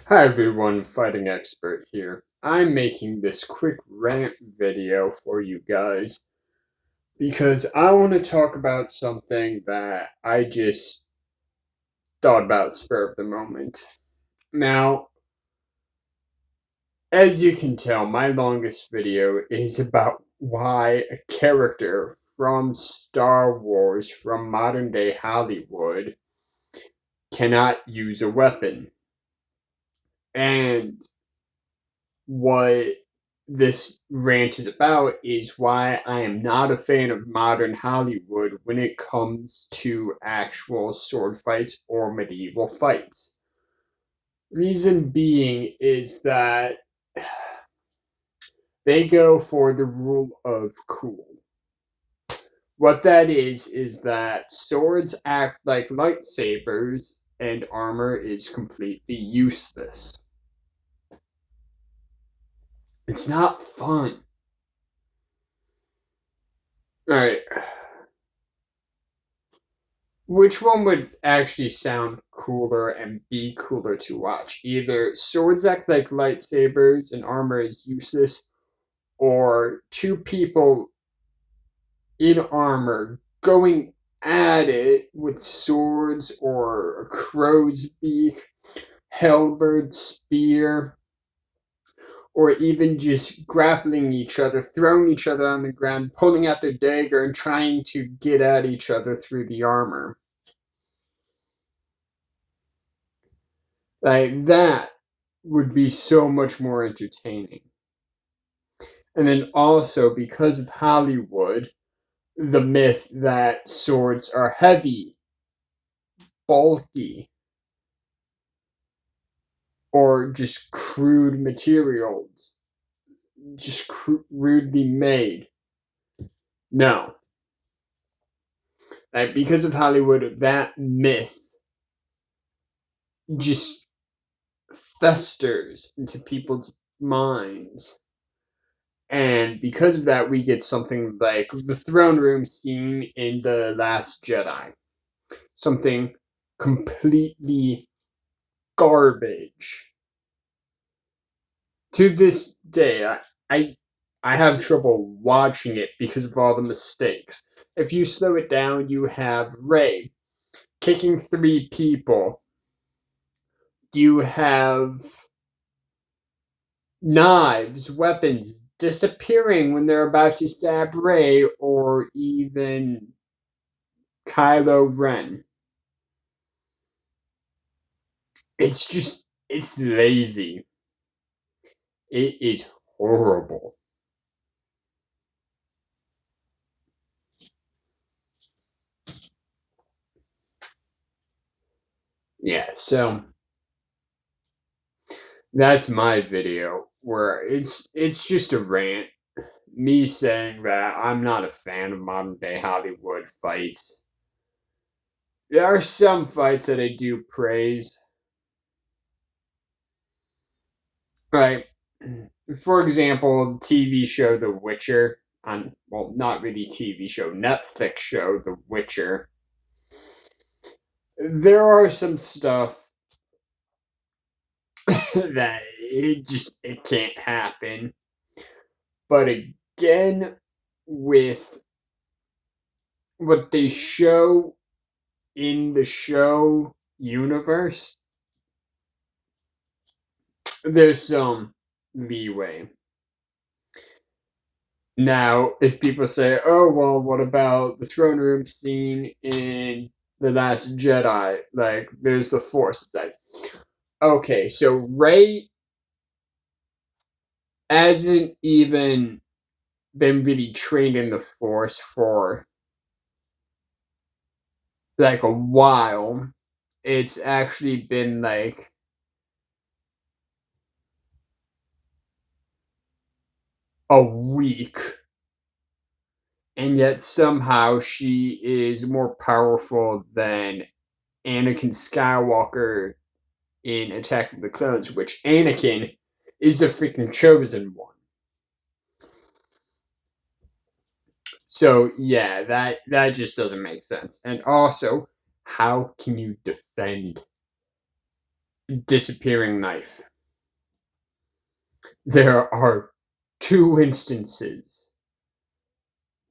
Hi everyone, Fighting Expert here. I'm making this quick rant video for you guys because I want to talk about something that I just thought about spur of the moment. Now, as you can tell, my longest video is about why a character from Star Wars from modern day Hollywood cannot use a weapon. And what this rant is about is why I am not a fan of modern Hollywood when it comes to actual sword fights or medieval fights. Reason being is that they go for the rule of cool. What that is that swords act like lightsabers and armor is completely useless. It's not fun. Alright. Which one would actually sound cooler and be cooler to watch? Either swords act like lightsabers and armor is useless, or two people in armor going at it with swords or a crow's beak, halberd, spear, or even just grappling each other, throwing each other on the ground, pulling out their dagger, and trying to get at each other through the armor. Like, that would be so much more entertaining. And then also, because of Hollywood, the myth that swords are heavy, bulky, or just crude materials, just rudely made. No. Like, because of Hollywood, that myth just festers into people's minds. And because of that, we get something like the throne room scene in The Last Jedi. Something completely garbage. To this day, I have trouble watching it because of all the mistakes. If you slow it down, you have Rey kicking 3 people. You have knives, weapons disappearing when they're about to stab Rey, or even Kylo Ren. It's lazy. It is horrible. Yeah, so that's my video where it's just a rant. Me saying that I'm not a fan of modern day Hollywood fights. There are some fights that I do praise. Right. For example, TV show The Witcher not really TV show, Netflix show The Witcher. There are some stuff that it can't happen. But again, with what they show in the show universe, there's some leeway. Now, if people say, oh, well, what about the throne room scene in The Last Jedi? Like, there's the Force. It's like, okay, so Rey hasn't even been really trained in the Force for like a while. It's actually been like a week, and yet somehow she is more powerful than Anakin Skywalker in Attack of the Clones, which Anakin is the freaking chosen one. So yeah, that just doesn't make sense. And also, how can you defend disappearing knife. There are 2 instances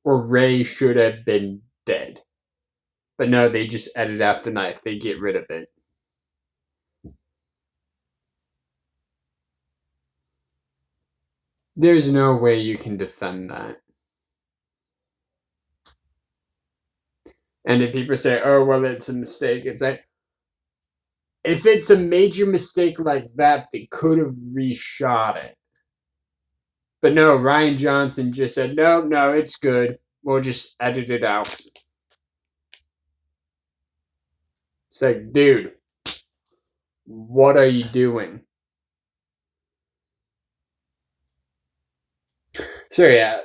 where Ray should have been dead. But no, they just edit out the knife. They get rid of it. There's no way you can defend that. And if people say, oh, well, it's a mistake, it's like, if it's a major mistake like that, they could have reshot it. But no, Rian Johnson just said, no, it's good. We'll just edit it out. It's like, dude, what are you doing? So yeah,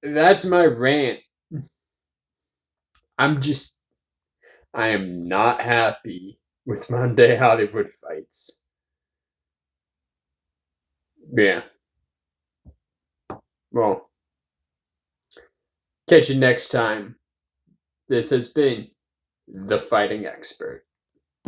that's my rant. I am not happy with Monday Hollywood fights. Yeah. Well, catch you next time. This has been The Fighting Expert.